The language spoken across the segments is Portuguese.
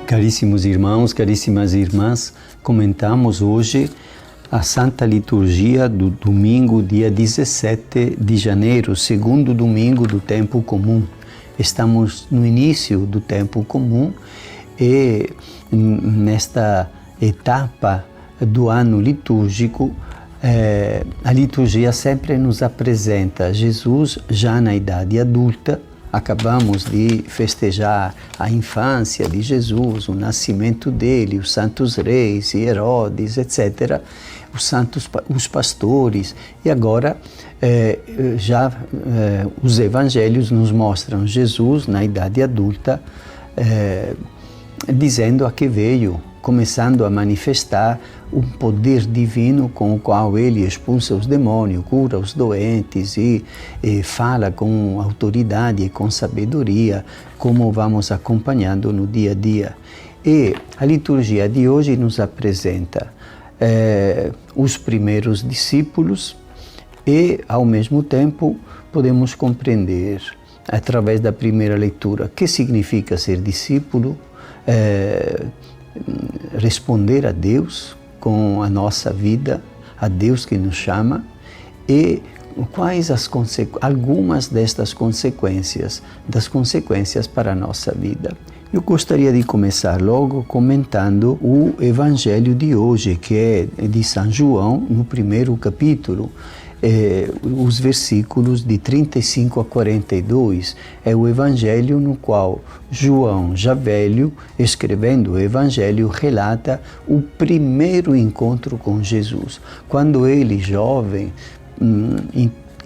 Caríssimos irmãos, caríssimas irmãs, comentamos hoje a Santa Liturgia do domingo, dia 17 de janeiro, segundo domingo do tempo comum. Estamos no início do tempo comum e nesta etapa do ano litúrgico, a liturgia sempre nos apresenta Jesus já na idade adulta. Acabamos de festejar a infância de Jesus, o nascimento dele, os santos reis e Herodes, etc., os pastores. E agora os evangelhos nos mostram Jesus na idade adulta, dizendo a que veio, começando a manifestar um poder divino com o qual ele expulsa os demônios, cura os doentes e fala com autoridade e com sabedoria, como vamos acompanhando no dia a dia. E a liturgia de hoje nos apresenta os primeiros discípulos e, ao mesmo tempo, podemos compreender, através da primeira leitura, o que significa ser discípulo, responder a Deus com a nossa vida, a Deus que nos chama, e quais algumas destas consequências, para a nossa vida. Eu gostaria de começar logo comentando o Evangelho de hoje, que é de São João, no primeiro capítulo. Os versículos de 35 a 42, é o Evangelho no qual João, já velho, escrevendo o Evangelho, relata o primeiro encontro com Jesus. Quando ele, jovem,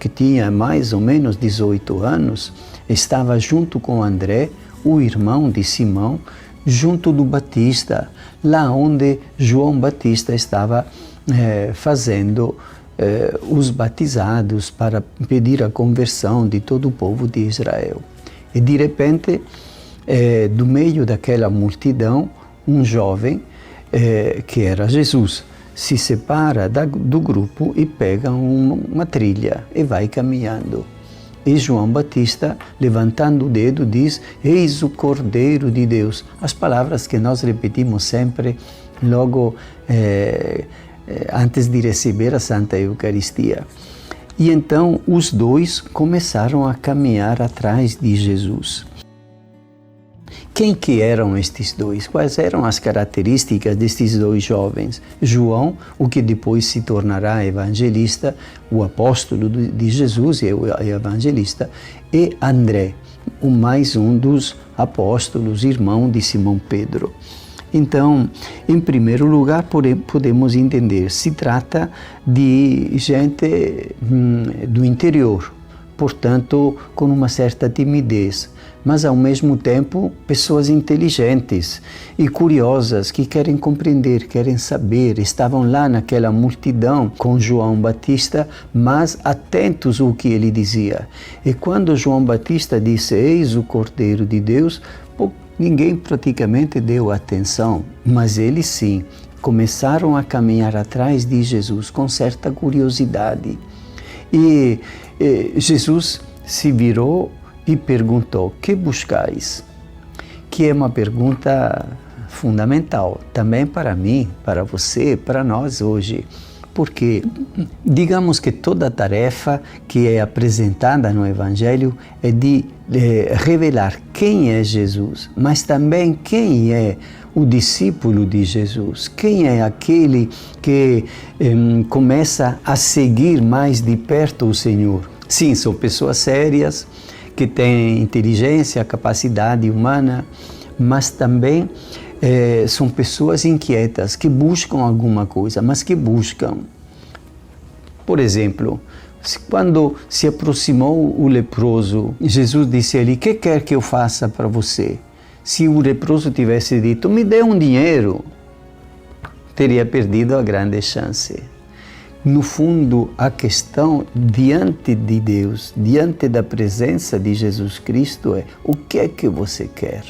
que tinha mais ou menos 18 anos, estava junto com André, o irmão de Simão, junto do Batista, lá onde João Batista estava fazendo os batizados para pedir a conversão de todo o povo de Israel. E de repente, do meio daquela multidão, um jovem, que era Jesus, se separa do grupo e pega uma trilha e vai caminhando. E João Batista, levantando o dedo, diz: "Eis o Cordeiro de Deus". As palavras que nós repetimos sempre logo antes de receber a Santa Eucaristia. E então os dois começaram a caminhar atrás de Jesus. Quem que eram estes dois? Quais eram as características destes dois jovens? João, o que depois se tornará evangelista, o apóstolo de Jesus e o evangelista, e André, mais um dos apóstolos, irmão de Simão Pedro. Então, em primeiro lugar, podemos entender, se trata de gente do interior, portanto, com uma certa timidez, mas ao mesmo tempo pessoas inteligentes e curiosas que querem compreender, querem saber, estavam lá naquela multidão com João Batista, mas atentos ao que ele dizia. E quando João Batista disse: "Eis o Cordeiro de Deus", ninguém praticamente deu atenção, mas eles sim começaram a caminhar atrás de Jesus com certa curiosidade. E Jesus se virou e perguntou: "Que buscais?", que é uma pergunta fundamental também para mim, para você, para nós hoje. Porque, digamos que toda a tarefa que é apresentada no Evangelho é de revelar quem é Jesus, mas também quem é o discípulo de Jesus, quem é aquele que começa a seguir mais de perto o Senhor. Sim, são pessoas sérias, que têm inteligência, capacidade humana, mas também são pessoas inquietas, que buscam alguma coisa, mas que buscam. Por exemplo, quando se aproximou o leproso, Jesus disse a ele: "Que quer que eu faça para você?" Se o leproso tivesse dito: "Me dê um dinheiro", teria perdido a grande chance. No fundo, a questão diante de Deus, diante da presença de Jesus Cristo é: o que é que você quer?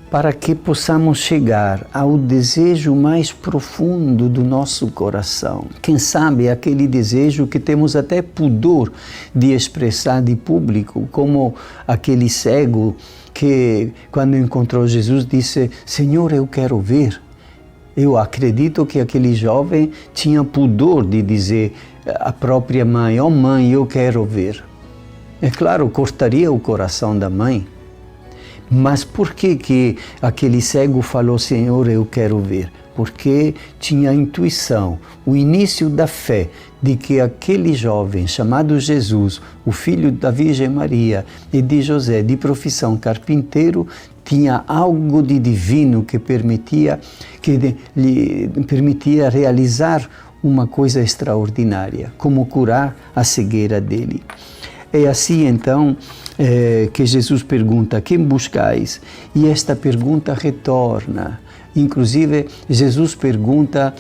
para que possamos chegar ao desejo mais profundo do nosso coração. Quem sabe aquele desejo que temos até pudor de expressar de público, como aquele cego que, quando encontrou Jesus, disse: Senhor, eu quero ver. Eu acredito que aquele jovem tinha pudor de dizer à própria mãe: ó mãe, eu quero ver. É claro, cortaria o coração da mãe. Mas por que aquele cego falou: Senhor, eu quero ver? Porque tinha a intuição, o início da fé de que aquele jovem chamado Jesus, o filho da Virgem Maria e de José, de profissão carpinteiro, tinha algo de divino que lhe permitia realizar uma coisa extraordinária, como curar a cegueira dele. É assim então que Jesus pergunta: quem buscais? E esta pergunta retorna. Inclusive, Jesus pergunta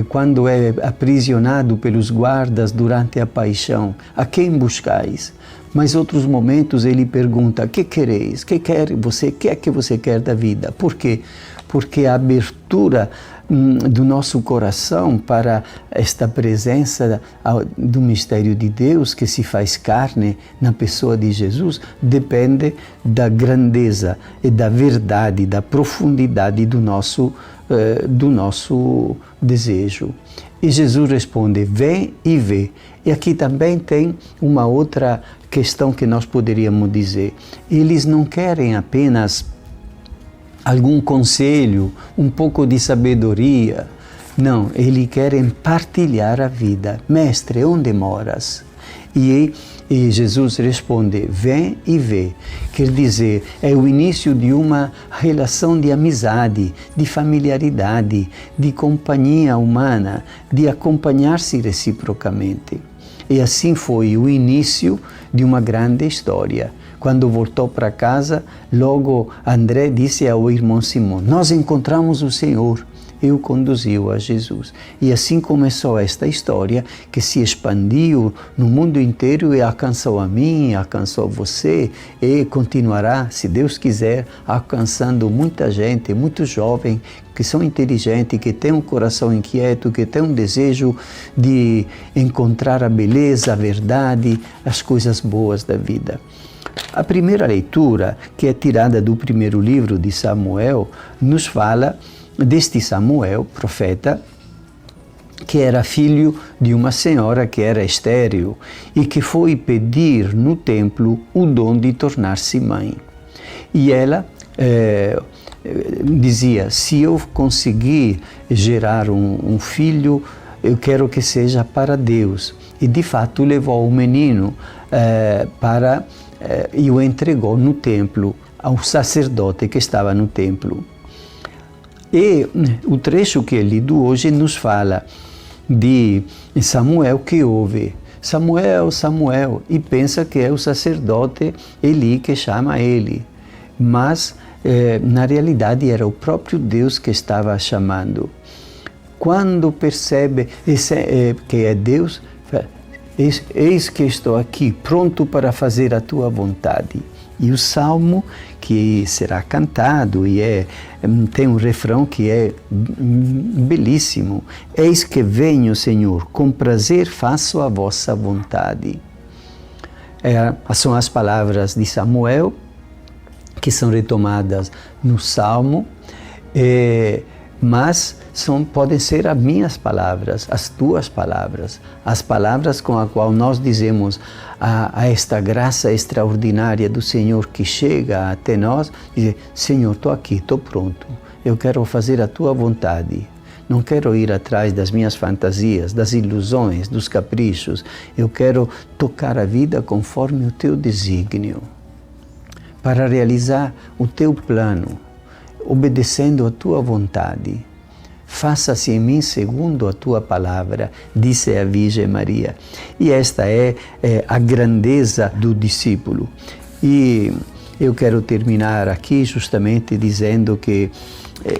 quando é aprisionado pelos guardas durante a paixão: a quem buscais? Mas outros momentos ele pergunta: que quereis? Que quer você? Que é que você quer da vida? Por quê? Porque a abertura do nosso coração para esta presença do mistério de Deus que se faz carne na pessoa de Jesus depende da grandeza e da verdade, da profundidade do nosso desejo. E Jesus responde: vem e vê. E aqui também tem uma outra questão que nós poderíamos dizer: eles não querem apenas algum conselho, um pouco de sabedoria. Não, eles querem partilhar a vida. Mestre, onde moras? E Jesus responde: vem e vê. Quer dizer, é o início de uma relação de amizade, de familiaridade, de companhia humana, de acompanhar-se reciprocamente. E assim foi o início de uma grande história. Quando voltou para casa, logo André disse ao irmão Simão: nós encontramos o Senhor. E o conduziu a Jesus. E assim começou esta história que se expandiu no mundo inteiro e alcançou a mim, alcançou você e continuará, se Deus quiser, alcançando muita gente, muito jovem, que são inteligentes, que têm um coração inquieto, que têm um desejo de encontrar a beleza, a verdade, as coisas boas da vida. A primeira leitura, que é tirada do primeiro livro de Samuel, nos fala deste Samuel, profeta, que era filho de uma senhora que era estéril e que foi pedir no templo o dom de tornar-se mãe. E ela dizia: se eu conseguir gerar um filho, eu quero que seja para Deus. E de fato levou o menino e o entregou no templo ao sacerdote que estava no templo. E o trecho que é lido hoje nos fala de Samuel que ouve: Samuel, Samuel, e pensa que é o sacerdote Eli que chama ele. Mas, na realidade, era o próprio Deus que estava chamando. Quando percebe que é Deus, eis que estou aqui, pronto para fazer a tua vontade. E o salmo que será cantado tem um refrão que é belíssimo: eis que venho, Senhor, com prazer faço a vossa vontade. São as palavras de Samuel que são retomadas no salmo, mas podem ser as minhas palavras, as tuas palavras, as palavras com as quais nós dizemos a esta graça extraordinária do Senhor que chega até nós, dizer: Senhor, estou aqui, estou pronto, eu quero fazer a tua vontade. Não quero ir atrás das minhas fantasias, das ilusões, dos caprichos. Eu quero tocar a vida conforme o teu desígnio, para realizar o teu plano, obedecendo a tua vontade. Faça-se em mim segundo a tua palavra, disse a Virgem Maria. E esta é a grandeza do discípulo. E eu quero terminar aqui justamente dizendo que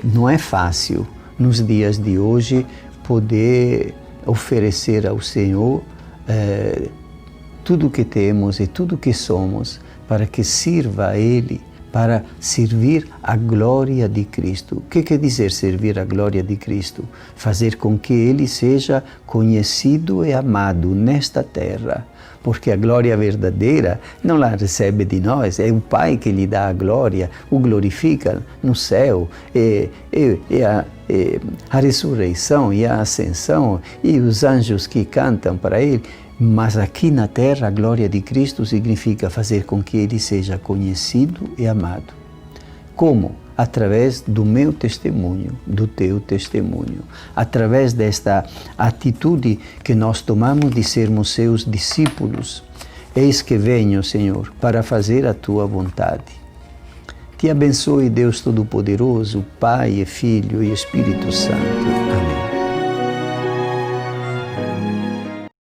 não é fácil, nos dias de hoje, poder oferecer ao Senhor tudo o que temos e tudo o que somos, para que sirva a Ele para servir a glória de Cristo. O que quer dizer servir a glória de Cristo? Fazer com que Ele seja conhecido e amado nesta terra. Porque a glória verdadeira não la recebe de nós, é o Pai que lhe dá a glória, o glorifica no céu, a ressurreição e a ascensão e os anjos que cantam para Ele. Mas aqui na terra, a glória de Cristo significa fazer com que Ele seja conhecido e amado. Como? Através do meu testemunho, do teu testemunho. Através desta atitude que nós tomamos de sermos seus discípulos. Eis que venho, Senhor, para fazer a tua vontade. Te abençoe, Deus Todo-Poderoso, Pai e Filho e Espírito Santo. Amém.